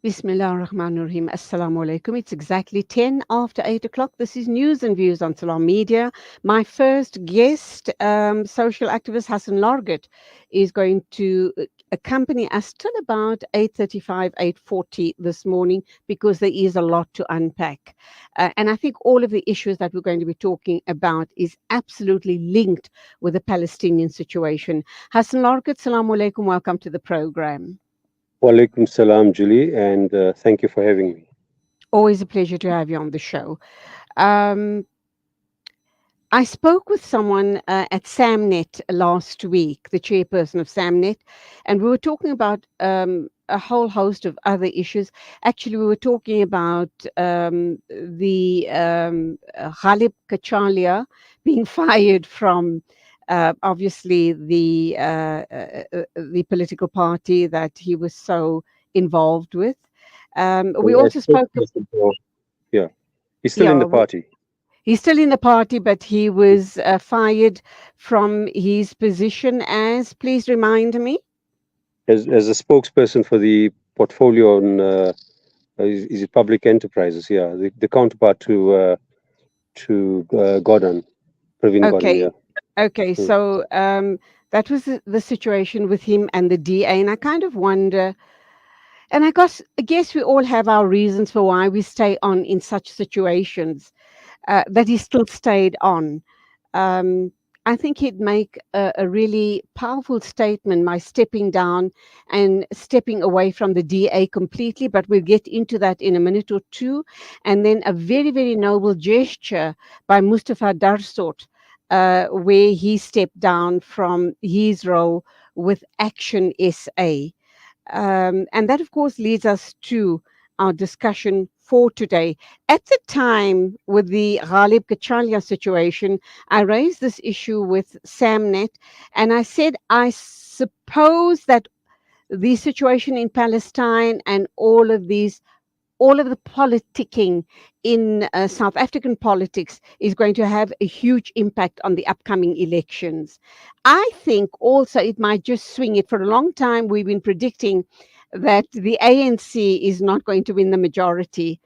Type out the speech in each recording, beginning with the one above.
Bismillah ar-Rahman ar-Rahim. Assalamu alaikum. It's exactly 10 after 8 o'clock. This is News and Views on Salam Media. My first guest, social activist Hassen Lorgat, is going to accompany us till about 8:35, 8:40 this morning because there is a lot to unpack. And I think all of the issues that we're going to be talking about is absolutely linked with the Palestinian situation. Hassen Lorgat, Assalamu alaikum. Welcome to the program. Walaikum salam, Julie, and thank you for having me. Always a pleasure to have you on the show. Um, I spoke with someone at SAMNet last week, the chairperson of SAMNet, and we were talking about a whole host of other issues. Actually, we were talking about the Ghalib Kachalia being fired from obviously the political party that he was so involved with. We And as also spoke. spokesperson yeah, he's still in Yeah, the party. he's still in the party, but he was fired from his position as, please remind me. As a spokesperson for the portfolio on is it public enterprises? Yeah, the counterpart to Gordon, Praveen Gordon. Okay, Yeah. okay. Mm. So that was the situation with him and the DA. And I kind of wonder, and I guess we all have our reasons for why we stay on in such situations, that he still stayed on. um, I think he'd make a really powerful statement by stepping down and stepping away from the DA completely. But we'll get into that in a minute or two. And then a very, very noble gesture by Mustafa Darsot, where he stepped down from his role with Action SA. And that, of course, leads us to our discussion for today. At the time with the Ghalib Kachalia situation, I raised this issue with Samnet, and I said, I suppose that the situation in Palestine and all of the politicking in South African politics is going to have a huge impact on the upcoming elections. I think also it might just swing it. For a long time, we've been predicting that the ANC is not going to win the majority.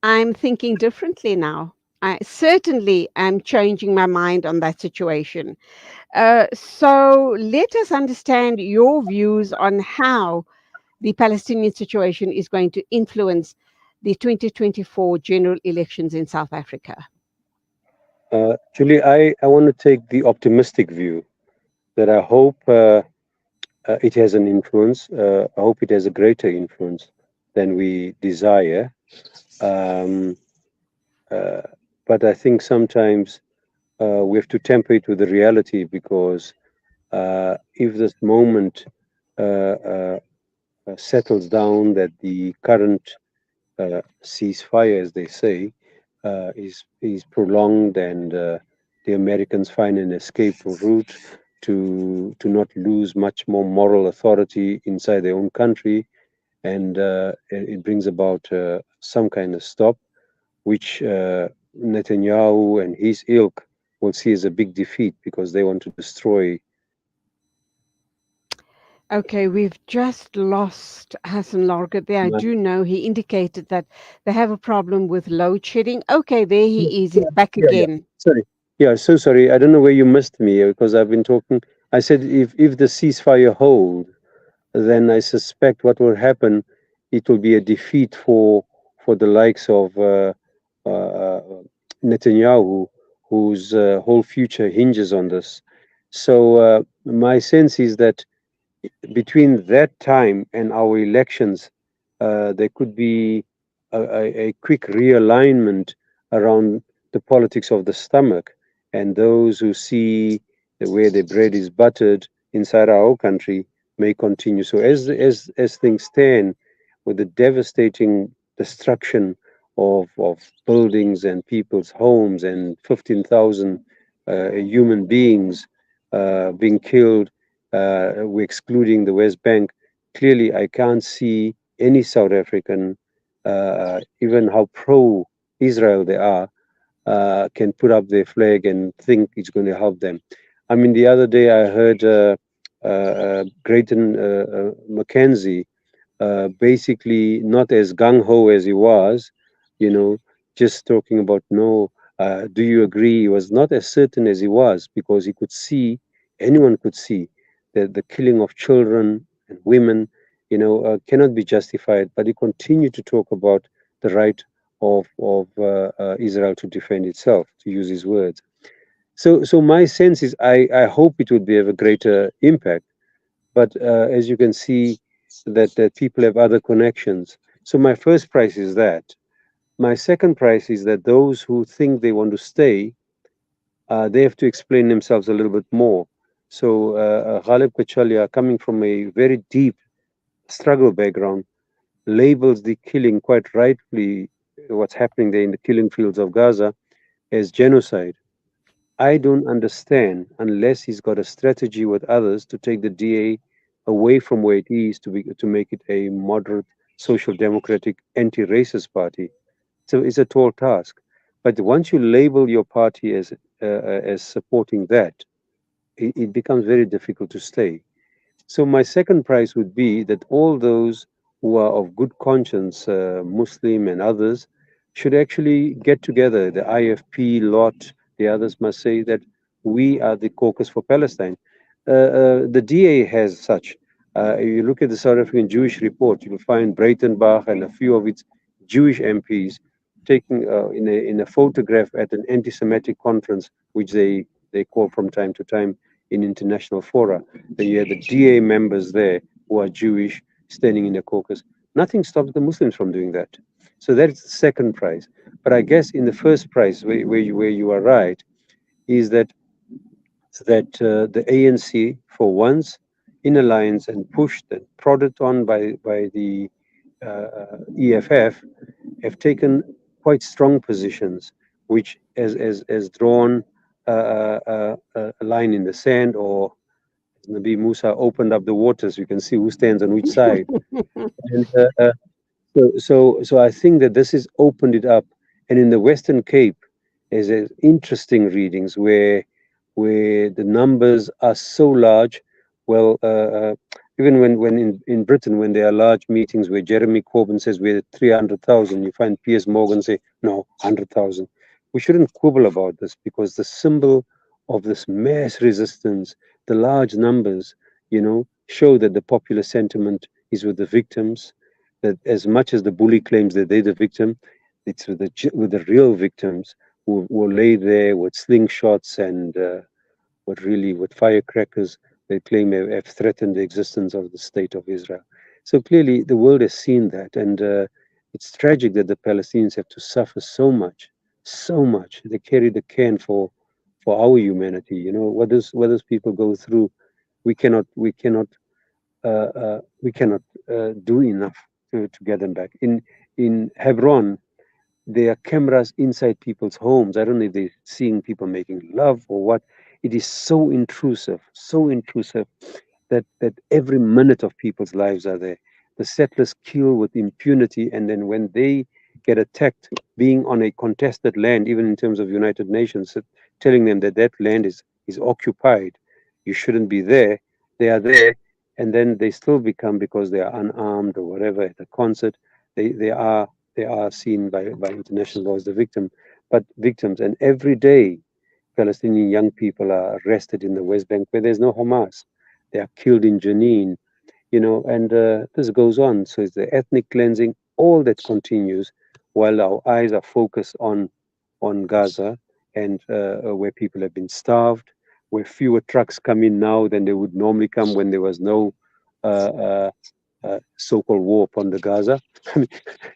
I'm thinking differently now. I certainly am changing my mind on that situation. So let us understand your views on how the Palestinian situation is going to influence the 2024 general elections in South Africa. Julie, I want to take the optimistic view that I hope it has an influence. I hope it has a greater influence than we desire. Um, uh, but I think sometimes we have to temper it with the reality because if this moment settles down, that the current ceasefire, as they say, is prolonged, and the Americans find an escape route to not lose much more moral authority inside their own country, and it brings about some kind of stop, which Netanyahu and his ilk will see as a big defeat because they want to destroy. Okay, we've just lost Hassan Largat there. I do know he indicated that they have a problem with load shedding. Okay, there Yeah, he is. He's yeah, back yeah. again. Sorry. Yeah, so sorry. I don't know where you missed me because I've been talking. I said if the ceasefire hold, then I suspect what will happen, it will be a defeat for the likes of uh, Netanyahu, whose whole future hinges on this. So my sense is that between that time and our elections, there could be a quick realignment around the politics of the stomach, and those who see the way the bread is buttered inside our country may continue. So as things stand, with the devastating destruction of buildings and people's homes and 15,000 human beings being killed, we're excluding the West Bank. Clearly, I can't see any South African, even how pro Israel they are, can put up their flag and think it's going to help them. I mean, the other day I heard Grayton Mackenzie basically not as gung ho as he was, you know, just talking about no, do you agree? He was not as certain as he was because he could see, anyone could see, that the killing of children and women, cannot be justified. But he continued to talk about the right of Israel to defend itself, to use his words. So my sense is, I hope it would be of a greater impact, but as you can see, that people have other connections. So my first price is that. My second price is that those who think they want to stay, they have to explain themselves a little bit more. So Ghalib Kachalia, coming from a very deep struggle background, labels the killing quite rightly, what's happening there in the killing fields of Gaza, as genocide. I don't understand unless he's got a strategy with others to take the DA away from where it is to make it a moderate, social democratic, anti-racist party. So it's a tall task. But once you label your party as supporting that, it becomes very difficult to stay. So my second prize would be that all those who are of good conscience, Muslim and others, should actually get together. The IFP lot, the others must say that we are the caucus for Palestine. The DA has such. If you look at the South African Jewish report, you'll find Breitenbach and a few of its Jewish MPs taking in a photograph at an anti-Semitic conference, which they call from time to time in international fora. The DA members there who are Jewish standing in the caucus. Nothing stops the Muslims from doing that. So that's the second prize. But I guess in the first prize, where you are right, is that the ANC, for once, in alliance and pushed and prodded on by the EFF, have taken quite strong positions, which has drawn a line in the sand, or Nabi Musa opened up the waters. You can see who stands on which side. And so I think that this has opened it up. And in the Western Cape, there's interesting readings where the numbers are so large. Well, even when in Britain, when there are large meetings where Jeremy Corbyn says we're 300,000, you find Piers Morgan say, no, 100,000. We shouldn't quibble about this because the symbol of this mass resistance, the large numbers, show that the popular sentiment is with the victims, that as much as the bully claims that they're the victim, it's with the real victims who lay there with slingshots and with firecrackers they claim have threatened the existence of the state of Israel. So clearly, the world has seen that, and it's tragic that the Palestinians have to suffer so much, so much. They carry the can for our humanity. What those people go through, we cannot do enough to get them back. In Hebron, there are cameras inside people's homes. I don't know if they're seeing people making love or what. It is so intrusive that every minute of people's lives are there. The settlers kill with impunity, and then when they get attacked, being on a contested land, even in terms of United Nations, telling them that that land is occupied, you shouldn't be there. They are there, and then they still become, because they are unarmed or whatever at a concert, they are seen by international law as the victims. And every day, Palestinian young people are arrested in the West Bank where there's no Hamas. They are killed in Jenin, and this goes on. So it's the ethnic cleansing, all that continues while our eyes are focused on Gaza, and where people have been starved, where fewer trucks come in now than they would normally come when there was no uh, uh, so-called war upon the Gaza. I mean,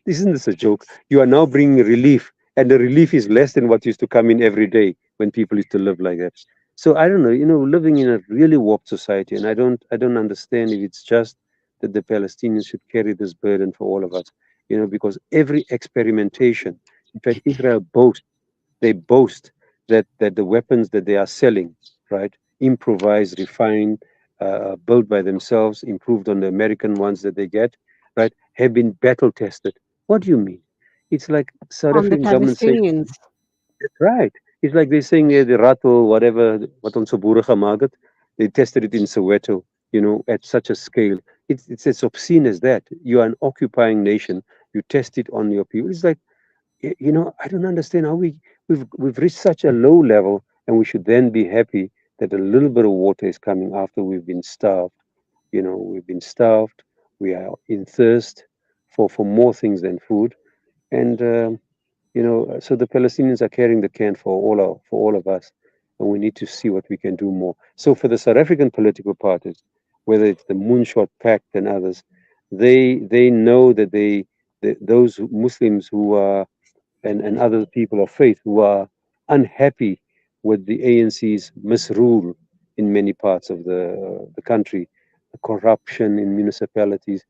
isn't this a joke? You are now bringing relief, and the relief is less than what used to come in every day when people used to live like that. So I don't know, living in a really warped society, and I don't understand if it's just that the Palestinians should carry this burden for all of us, because every experimentation, in fact, Israel boast that the weapons that they are selling, right, improvised, refined, built by themselves, improved on the American ones that they get, right, have been battle tested. What do you mean? It's like South On the African government saying, Palestinians. right. It's like they're saying the rattle, whatever, what on Sobura gemaak het, they tested it in Soweto, at such a scale. it's as obscene as that. You are an occupying nation. You test it on your people. It's like, I don't understand how we've reached such a low level, and we should then be happy that a little bit of water is coming after we've been starved. We've been starved. We are in thirst for more things than food, and so the Palestinians are carrying the can for all of us, and we need to see what we can do more. So for the South African political parties, whether it's the Moonshot Pact and others, they know that those Muslims who are and other people of faith who are unhappy with the ANC's misrule in many parts of the country, the corruption in municipalities.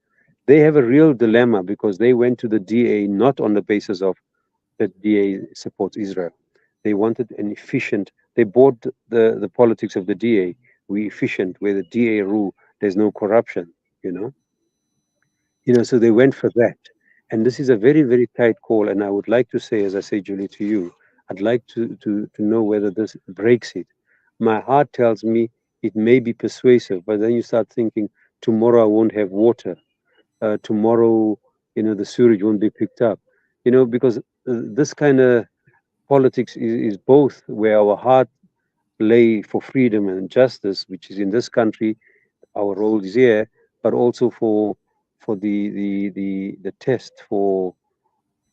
They have a real dilemma because they went to the DA not on the basis of that DA supports Israel. They wanted an efficient. They bought the politics of the DA. We efficient where the DA rule. There's no corruption. You know. So they went for that. And this is a very, very tight call. And I would like to say, as I say, Julie, to you, I'd like to know whether this breaks it. My heart tells me it may be persuasive, but then you start thinking, tomorrow I won't have water. Tomorrow, the sewage won't be picked up. Because this kind of politics is both where our heart lay for freedom and justice, which is in this country, our role is here, but also for the test for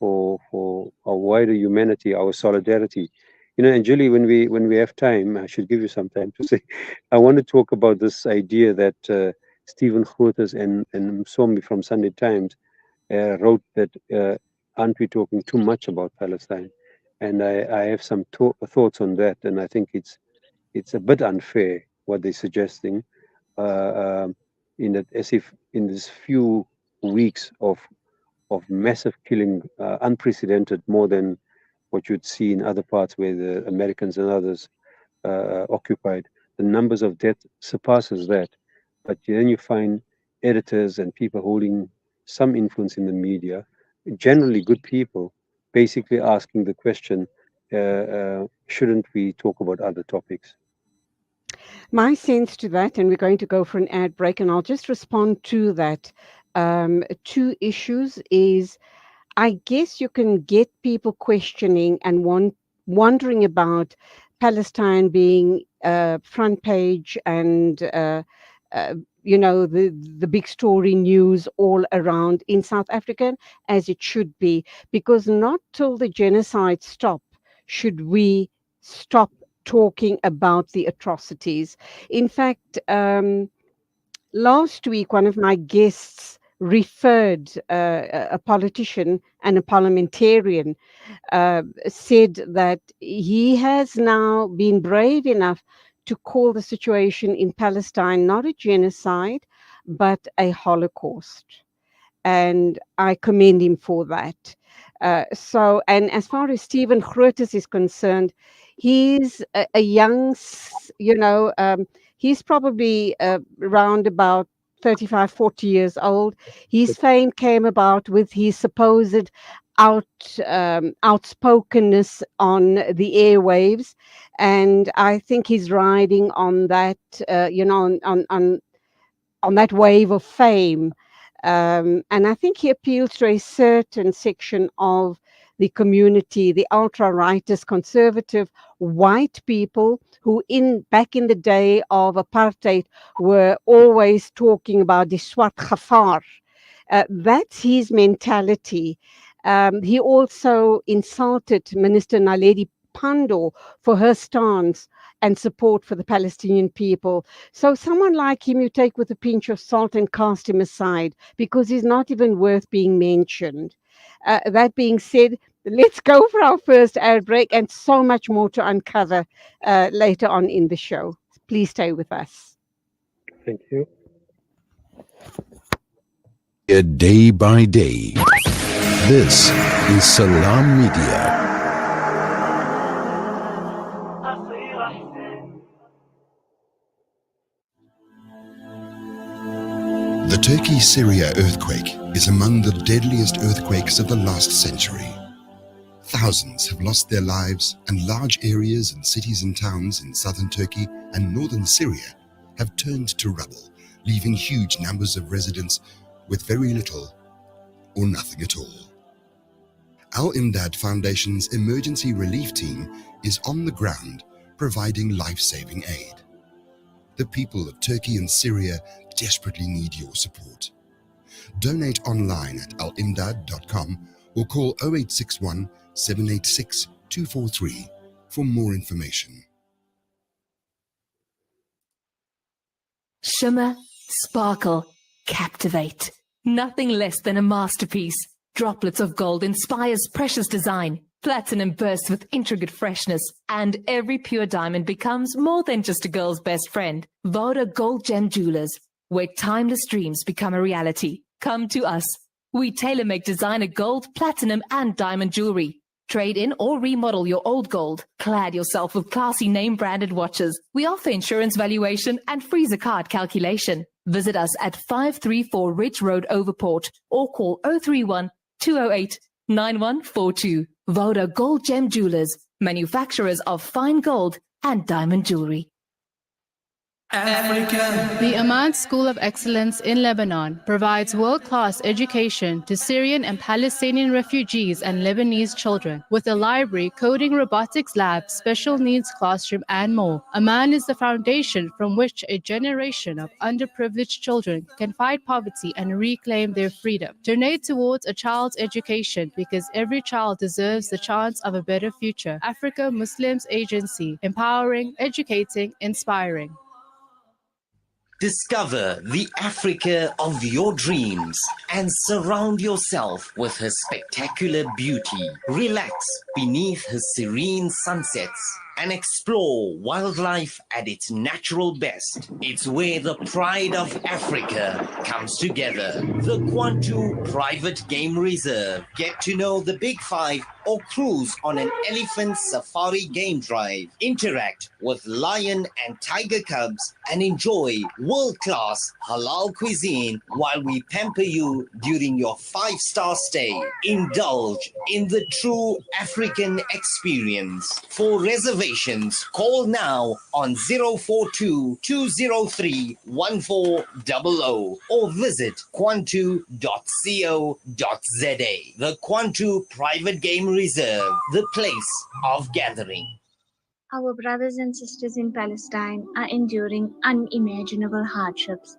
our wider humanity, our solidarity. And Julie, when we have time, I should give you some time to say, I want to talk about this idea that Stephen Grootes and Msomi from Sunday Times wrote that aren't we talking too much about Palestine? And I have some thoughts on that, and I think it's a bit unfair what they're suggesting, in that as if in these few weeks of massive killing, unprecedented, more than what you'd see in other parts where the Americans and others occupied. The numbers of deaths surpasses that. But then you find editors and people holding some influence in the media, generally good people, basically asking the question, shouldn't we talk about other topics? My sense to that, and we're going to go for an ad break, and I'll just respond to that. Two issues is, I guess you can get people questioning and wondering about Palestine being front page and uh, the big story news all around in South Africa, as it should be, because not till the genocide stop should we stop talking about the atrocities. In fact, last week, one of my guests referred a politician and a parliamentarian, said that he has now been brave enough to call the situation in Palestine not a genocide, but a Holocaust. And I commend him for that. And as far as Stephen Grootes is concerned, he's a young, he's probably around about 35, 40 years old. His fame came about with his supposed outspokenness on the airwaves, and I think he's riding on that, on that wave of fame. And I think he appeals to a certain section of the community, the ultra-rightist, conservative, white people who, back in the day of apartheid, were always talking about the swart gevaar. That's his mentality. He also insulted Minister Naledi Pandor for her stance and support for the Palestinian people. So someone like him you take with a pinch of salt and cast him aside because he's not even worth being mentioned. That being said, let's go for our first ad break, and so much more to uncover later on in the show. Please stay with us. Thank you. Day by day. This is Salam Media. The Turkey-Syria earthquake is among the deadliest earthquakes of the last century. Thousands have lost their lives, and large areas and cities and towns in southern Turkey and northern Syria have turned to rubble leaving huge numbers of residents with very little or nothing at all. Al Imdad Foundation's emergency relief team is on the ground providing life-saving aid. The people of Turkey and Syria desperately need your support. Donate online at alimdad.com or call 0861 786 243 for more information. Shimmer, sparkle, captivate. Nothing less than a masterpiece. Droplets of gold inspires precious design. Platinum bursts with intricate freshness. And every pure diamond becomes more than just a girl's best friend. Voda Gold Gem Jewelers, where timeless dreams become a reality. Come to us. We tailor-make designer gold, platinum, and diamond jewelry. Trade in or remodel your old gold. Clad yourself with classy name-branded watches. We offer insurance valuation and free zakat calculation. Visit us at 534 Ridge Road, Overport, or call 031 208 9142. Voda Gold Gem Jewelers, manufacturers of fine gold and diamond jewelry. Africa. The Amman School of Excellence in Lebanon provides world-class education to Syrian and Palestinian refugees and Lebanese children with a library, coding, robotics lab, special needs classroom, and more. Amman is the foundation from which a generation of underprivileged children can fight poverty and reclaim their freedom. Donate towards a child's education because every child deserves the chance of a better future. Africa Muslims Agency, empowering, educating, inspiring. Discover the Africa of your dreams and surround yourself with her spectacular beauty. Relax beneath her serene sunsets and explore wildlife at its natural best. It's where the pride of Africa comes together. The Kwantu Private Game Reserve. Get to know the Big Five or cruise on an elephant safari game drive. Interact with lion and tiger cubs and enjoy world-class halal cuisine while we pamper you during your 5-star stay. Indulge in the true African experience. For reservations, call now on 042 203 1400 or visit kwantu.co.za. The Kwantu Private Game Reserve, the place of gathering. Our brothers and sisters in Palestine are enduring unimaginable hardships.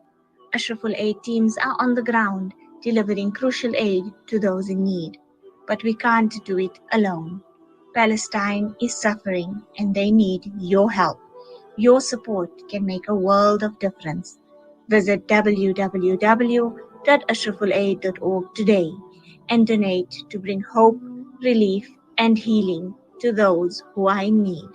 Ashraful Aid teams are on the ground delivering crucial aid to those in need. But we can't do it alone. Palestine is suffering and they need your help. Your support can make a world of difference. Visit www.ashrafulaid.org today and donate to bring hope, relief, and healing to those who are in need.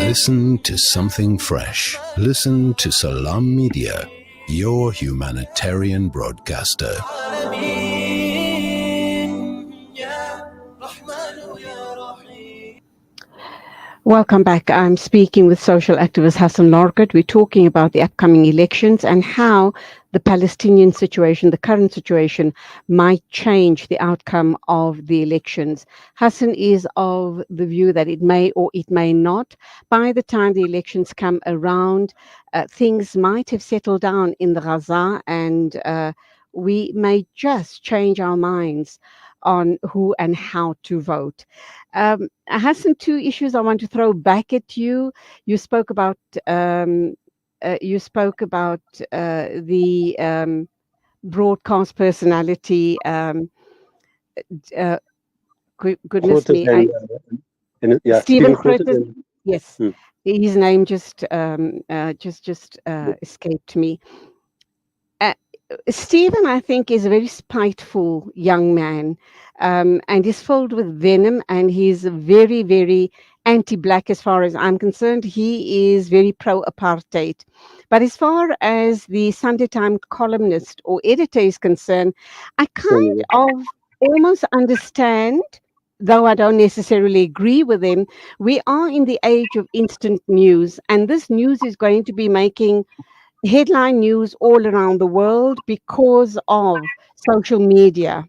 Listen to something fresh. Listen to Salam Media, your humanitarian broadcaster. Welcome back. I'm speaking with social activist Hassen Lorgat. We're talking about the upcoming elections and how the Palestinian situation, the current situation, might change the outcome of the elections. Hassen is of the view that it may or it may not. By the time the elections come around, things might have settled down in the Gaza and we may just change our minds on who and how to vote. Hassan, two issues I want to throw back at you. You spoke about the broadcast personality. Goodness me, Stephen Curtis. Yes, his name just escaped me. Stephen, I think, is a very spiteful young man, and he's filled with venom, and he's very, very anti-black as far as I'm concerned. He is very pro-apartheid. But as far as the Sunday Times columnist or editor is concerned, I kind of almost understand, though I don't necessarily agree with him. We are in the age of instant news, and this news is going to be making headline news all around the world because of social media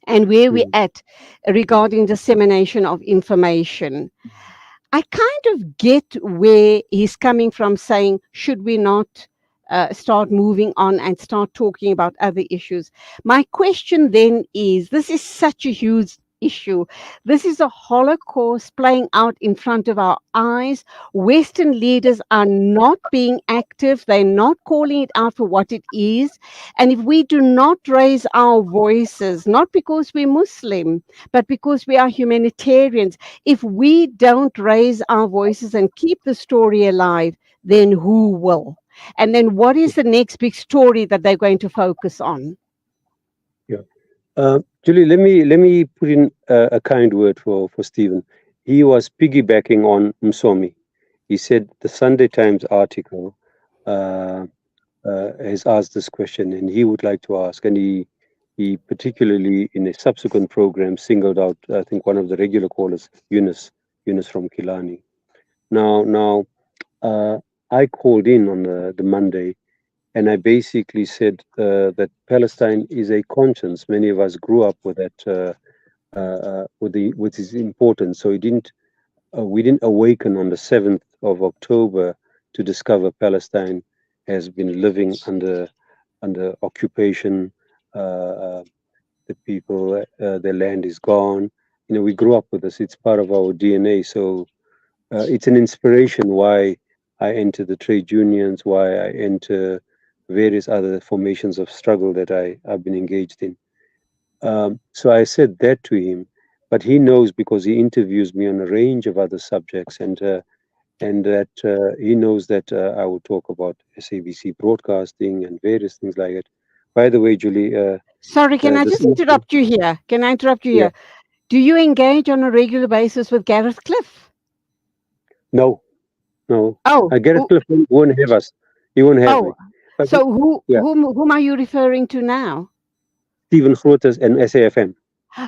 and where we're at regarding dissemination of information. I kind of get where he's coming from, saying, should we not start moving on and start talking about other issues? My question then is, this is such a huge issue. This is a Holocaust playing out in front of our eyes. Western leaders are not being active. They're not calling it out for what it is. And if we do not raise our voices, not because we're Muslim, but because we are humanitarians, if we don't raise our voices and keep the story alive, then who will? And then what is the next big story that they're going to focus on? Yeah. Julie, let me put in a kind word for Stephen. He was piggybacking on Msomi. He said the Sunday Times article has asked this question, and he would like to ask. And he particularly in a subsequent program singled out, I think, one of the regular callers, Yunus from Kilani. Now, I called in on the Monday, and I basically said that Palestine is a conscience. Many of us grew up with that, with its importance. So we didn't awaken on the 7th of October to discover Palestine has been living under occupation. The people, their land is gone. We grew up with this. It's part of our DNA. So it's an inspiration why I enter the trade unions, why I enter various other formations of struggle that I've been engaged in. So I said that to him, but he knows because he interviews me on a range of other subjects, and that he knows that I will talk about SABC broadcasting and various things like it. By the way, Julie, Sorry, can I this just evening, interrupt you here? Can I interrupt you yeah, here? Do you engage on a regular basis with Gareth Cliff? no, no, Oh, Gareth who, Cliff won't have us. He won't have me. oh, But so yeah, whom are you referring to now? Stephen Grootes and SAFM.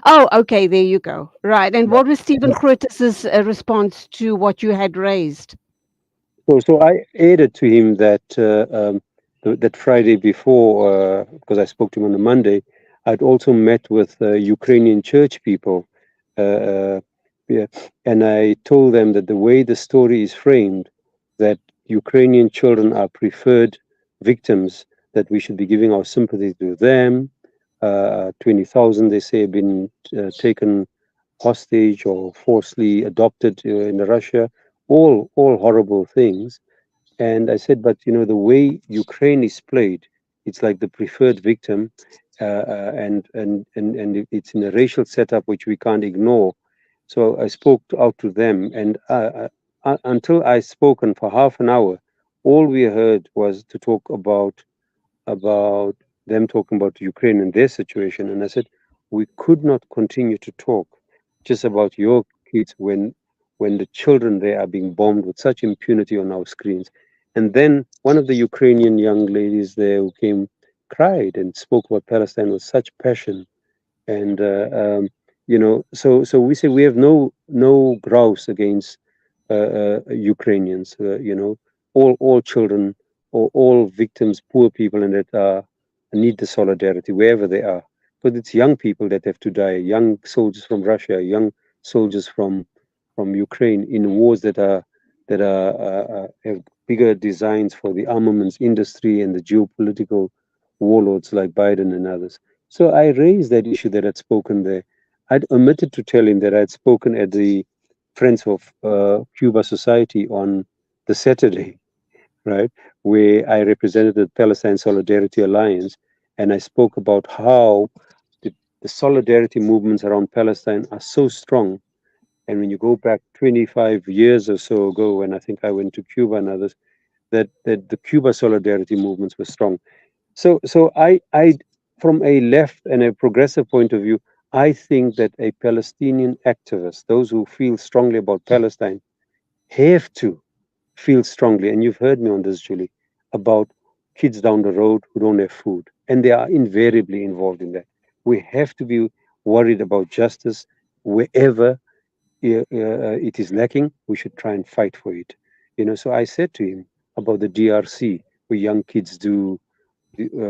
Oh, okay, there you go. Right. And Yeah. what was Stephen Yeah. Grootes' response to what you had raised? So I added to him that that Friday before, because I spoke to him on the Monday, I'd also met with Ukrainian church people, uh, uh, yeah, and I told them that the way the story is framed, that Ukrainian children are preferred victims, that we should be giving our sympathy to them. 20,000, they say, have been taken hostage or forcibly adopted in Russia, all horrible things. And I said, but the way Ukraine is played, it's like the preferred victim, and it's in a racial setup which we can't ignore. So I spoke out to them, and until I spoken for half an hour, all we heard was to talk about them talking about Ukraine and their situation. And I said, we could not continue to talk just about your kids when the children there are being bombed with such impunity on our screens. And then one of the Ukrainian young ladies there who came cried and spoke about Palestine with such passion. And so we say we have no grouse against Ukrainians. All children or all victims, poor people, and that need the solidarity wherever they are. But it's young people that have to die, young soldiers from Russia, young soldiers from Ukraine in wars that have bigger designs for the armaments industry and the geopolitical warlords like Biden and others. So I raised that issue that I'd spoken there. I'd omitted to tell him that I'd spoken at the Friends of Cuba Society on the Saturday, right, where I represented the Palestine Solidarity Alliance, and I spoke about how the solidarity movements around Palestine are so strong. And when you go back 25 years or so ago, when I think I went to Cuba and others, that the Cuba solidarity movements were strong. So I, from a left and a progressive point of view, I think that a Palestinian activist, those who feel strongly about Palestine, have to feel strongly, and you've heard me on this, Julie, about kids down the road who don't have food, and they are invariably involved in that. We have to be worried about justice wherever it is lacking. We should try and fight for it. So I said to him about the DRC, where young kids do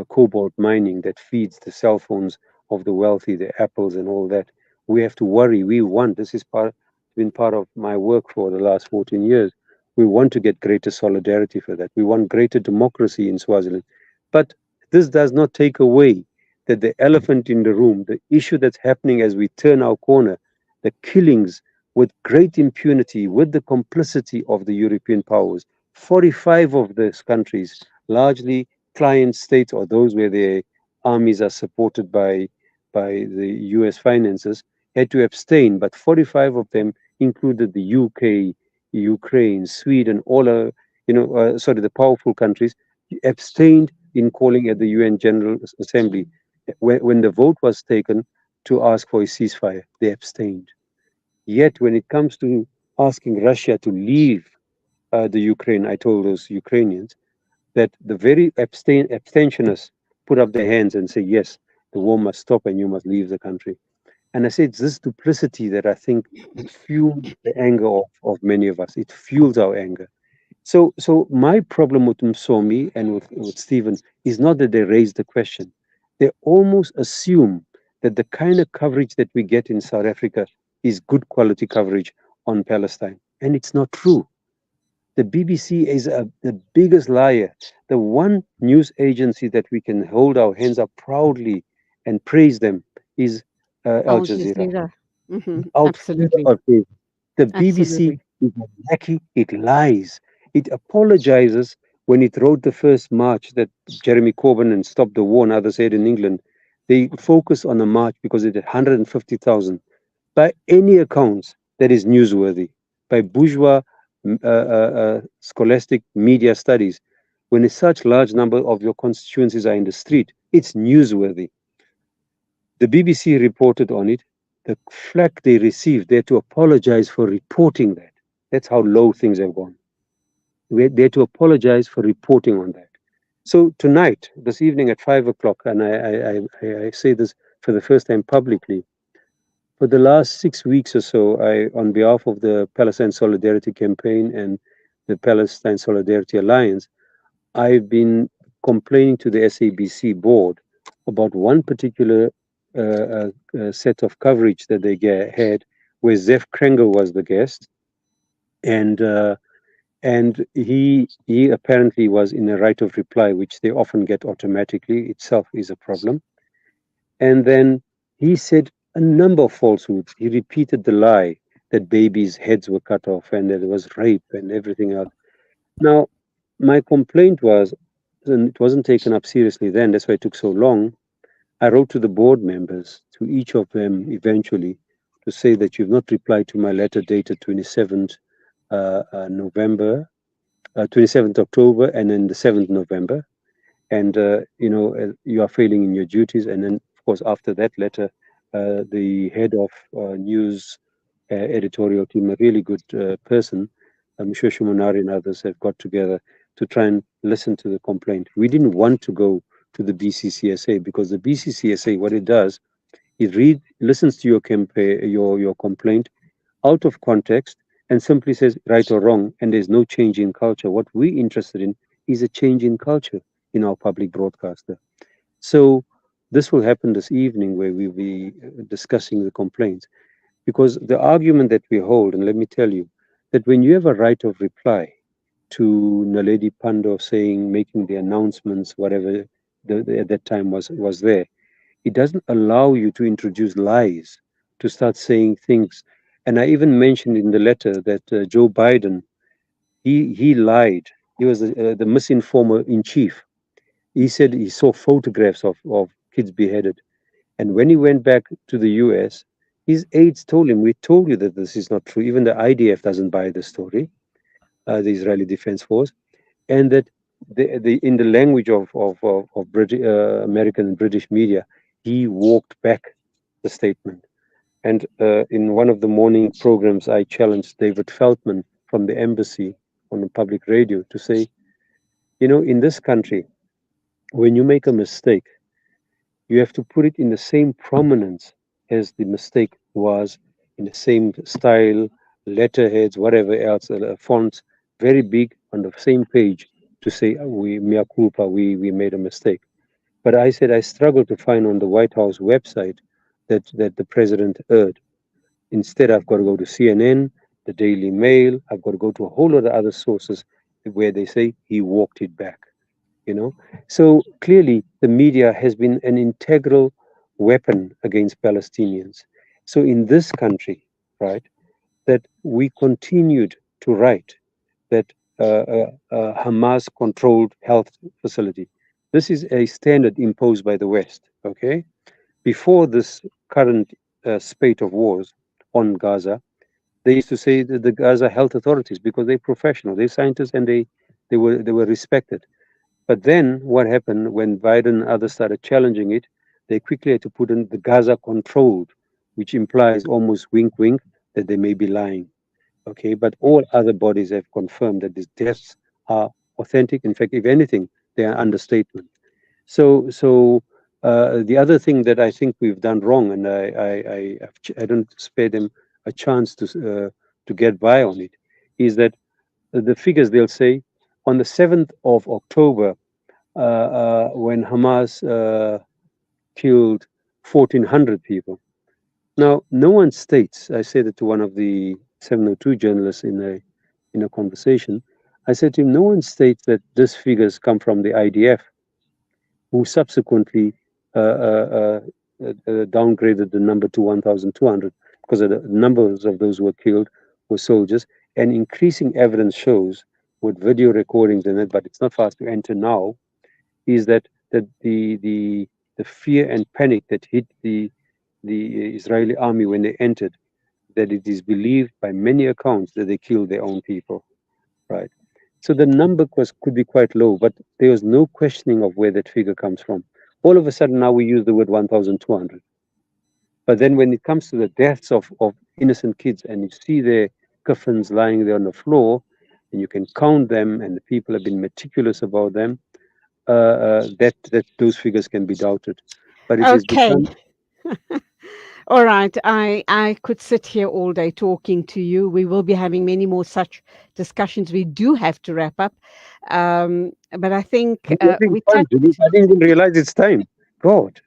cobalt mining that feeds the cell phones of the wealthy, the apples and all that. We have to worry. We want, this is part been part of my work for the last 14 years. We want to get greater solidarity for that. We want greater democracy in Swaziland. But this does not take away that the elephant in the room, the issue that's happening as we turn our corner, the killings with great impunity, with the complicity of the European powers. 45 of those countries, largely client states or those where their armies are supported by the US finances, had to abstain, but 45 of them included the UK, Ukraine, Sweden, all the powerful countries abstained in calling at the UN General Assembly. When the vote was taken to ask for a ceasefire, they abstained. Yet when it comes to asking Russia to leave the Ukraine, I told those Ukrainians that the very abstentionists put up their hands and say, yes, the war must stop and you must leave the country. And I say it's this duplicity that I think fuels the anger of many of us. It fuels our anger. So my problem with Msomi and with Stephen is not that they raise the question. They almost assume that the kind of coverage that we get in South Africa is good quality coverage on Palestine. And it's not true. The BBC is the biggest liar. The one news agency that we can hold our hands up proudly and praise them is Al Al Jazeera. Jazeera. Outside Absolutely. of it, the BBC Absolutely. is wacky, it lies. It apologizes when it wrote the first march that Jeremy Corbyn and Stop the War and others said in England. They focus on a march because it had 150,000. By any accounts, that is newsworthy. By bourgeois scholastic media studies, when a such large number of your constituencies are in the street, it's newsworthy. The BBC reported on it. The flack they received, they had to apologize for reporting that. That's how low things have gone. They had to apologize for reporting on that. So tonight, this evening at 5 o'clock, and I say this for the first time publicly, for the last 6 weeks or so, on behalf of the Palestine Solidarity Campaign and the Palestine Solidarity Alliance, I've been complaining to the SABC board about one particular set of coverage that they had, where Zef Krenger was the guest, and he apparently was in a right of reply, which they often get automatically. Itself is a problem. And then he said a number of falsehoods. He repeated the lie that babies' heads were cut off and that there was rape and everything else. Now, my complaint was, and it wasn't taken up seriously then, that's why it took so long. I wrote to the board members, to each of them eventually, to say that you've not replied to my letter dated 27th November, 27th October, and then the 7th November. And, you are failing in your duties. And then, of course, after that letter, the head of news editorial team, a really good person, Mshoshu Munari and others have got together to try and listen to the complaint. We didn't want to go to the BCCSA because the BCCSA, what it does, it listens to your complaint out of context and simply says right or wrong, and there's no change in culture. What we're interested in is a change in culture in our public broadcaster. So this will happen this evening where we'll be discussing the complaints. Because the argument that we hold, and let me tell you, that when you have a right of reply to Naledi Pandor making the announcements, whatever at that time was there, it doesn't allow you to introduce lies, to start saying things. And I even mentioned in the letter that Joe Biden, he lied. He was the misinformer in chief. He said he saw photographs of kids beheaded. And when he went back to the US, his aides told him, we told you that this is not true. Even the IDF doesn't buy the story, the Israeli Defense Force. And that in the language of British, American and British media, he walked back the statement. And in one of the morning programs, I challenged David Feldman from the embassy on the public radio to say, in this country, when you make a mistake, you have to put it in the same prominence as the mistake was, in the same style, letterheads, whatever else, fonts, very big on the same page to say, mea culpa, we made a mistake. But I said I struggle to find on the White House website that the president erred. Instead, I've got to go to CNN, the Daily Mail. I've got to go to a whole lot of other sources where they say he walked it back. You know, so clearly the media has been an integral weapon against Palestinians. So in this country, right, that we continued to write that Hamas controlled health facility. This is a standard imposed by the West. Okay, before this current spate of wars on Gaza, they used to say that the Gaza health authorities, because they're professional, they're scientists, and they were respected. But then what happened when Biden and others started challenging it? They quickly had to put in the Gaza controlled, which implies almost wink, wink that they may be lying. Okay, but all other bodies have confirmed that these deaths are authentic. In fact, if anything, they are understatement. So the other thing that I think we've done wrong, and I don't spare them a chance to get by on it, is that the figures they'll say on the 7th of October, when Hamas killed 1,400 people. Now, no one states. I said it to one of the 702 journalists in a conversation. I said to him, no one states that these figures come from the IDF, who subsequently downgraded the number to 1,200 because the numbers of those who were killed were soldiers. And increasing evidence shows, with video recordings in it, but it's not fast to enter now, is that the fear and panic that hit the Israeli army when they entered, that it is believed by many accounts that they killed their own people, right? So the number could be quite low, but there was no questioning of where that figure comes from. All of a sudden now we use the word 1,200. But then when it comes to the deaths of innocent kids, and you see their coffins lying there on the floor, and you can count them, and the people have been meticulous about them, that those figures can be doubted. But it has Okay. become. All right. I could sit here all day talking to you. We will be having many more such discussions. We do have to wrap up. But I think We're having we fun, touched. Julie. I didn't even realize it's time. God.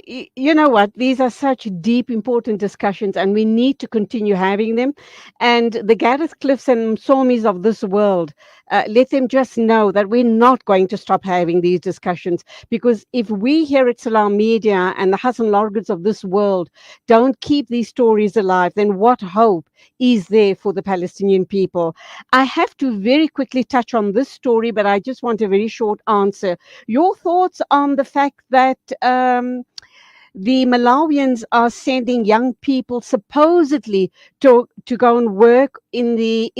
You know what, these are such deep, important discussions, and we need to continue having them. And the Gareth Cliffs and Somis of this world, let them just know that we're not going to stop having these discussions, because if we here at Salam Media and the Hassen Lorgats of this world don't keep these stories alive, then what hope is there for the Palestinian people? I have to very quickly touch on this story, but I just want a very short answer. Your thoughts on the fact that the Malawians are sending young people supposedly to go and work in the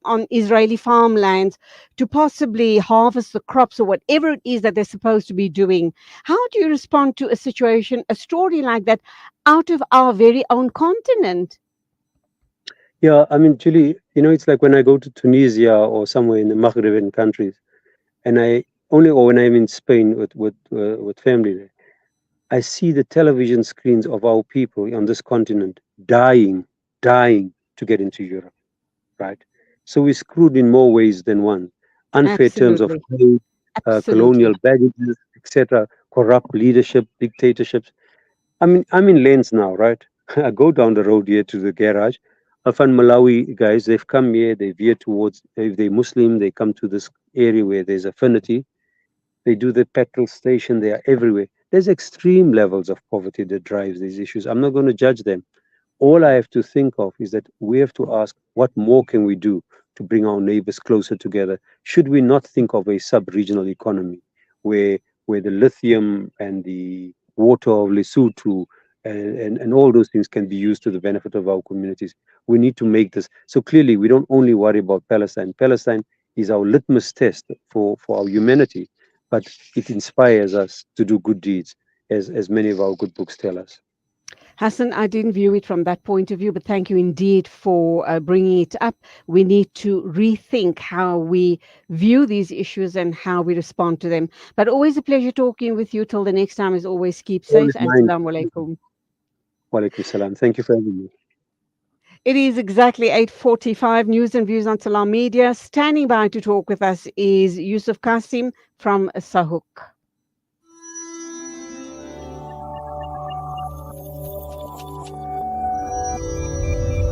on Israeli farmlands to possibly harvest the crops or whatever it is that they're supposed to be doing. How do you respond to a situation, a story like that, out of our very own continent? Yeah, I mean, Julie, it's like when I go to Tunisia or somewhere in the Maghrebian countries, and or when I'm in Spain with family there, I see the television screens of our people on this continent dying to get into Europe, right? So we're screwed in more ways than one. Unfair terms of Absolutely. trade, Absolutely. colonial baggages, etc., corrupt leadership, dictatorships. I mean, I'm in lanes now, right? I go down the road here to the garage. I find Malawi guys, they've come here, they veer towards, if they're Muslim, they come to this area where there's affinity. They do the petrol station, they are everywhere. There's extreme levels of poverty that drives these issues. I'm not going to judge them. All I have to think of is that we have to ask, what more can we do to bring our neighbors closer together? Should we not think of a sub-regional economy where the lithium and the water of Lesotho and all those things can be used to the benefit of our communities? We need to make this. So clearly, we don't only worry about Palestine. Palestine is our litmus test for our humanity, but it inspires us to do good deeds, as many of our good books tell us. Hassan, I didn't view it from that point of view, but thank you indeed for bringing it up. We need to rethink how we view these issues and how we respond to them. But always a pleasure talking with you. Till the next time, as always, keep All safe is and mine. Assalamu alaikum. Wa alaikum salam. Thank you for having me. It is exactly 8:45. News and views on Salam Media. Standing by to talk with us is Yusuf Qasim from Sahuk.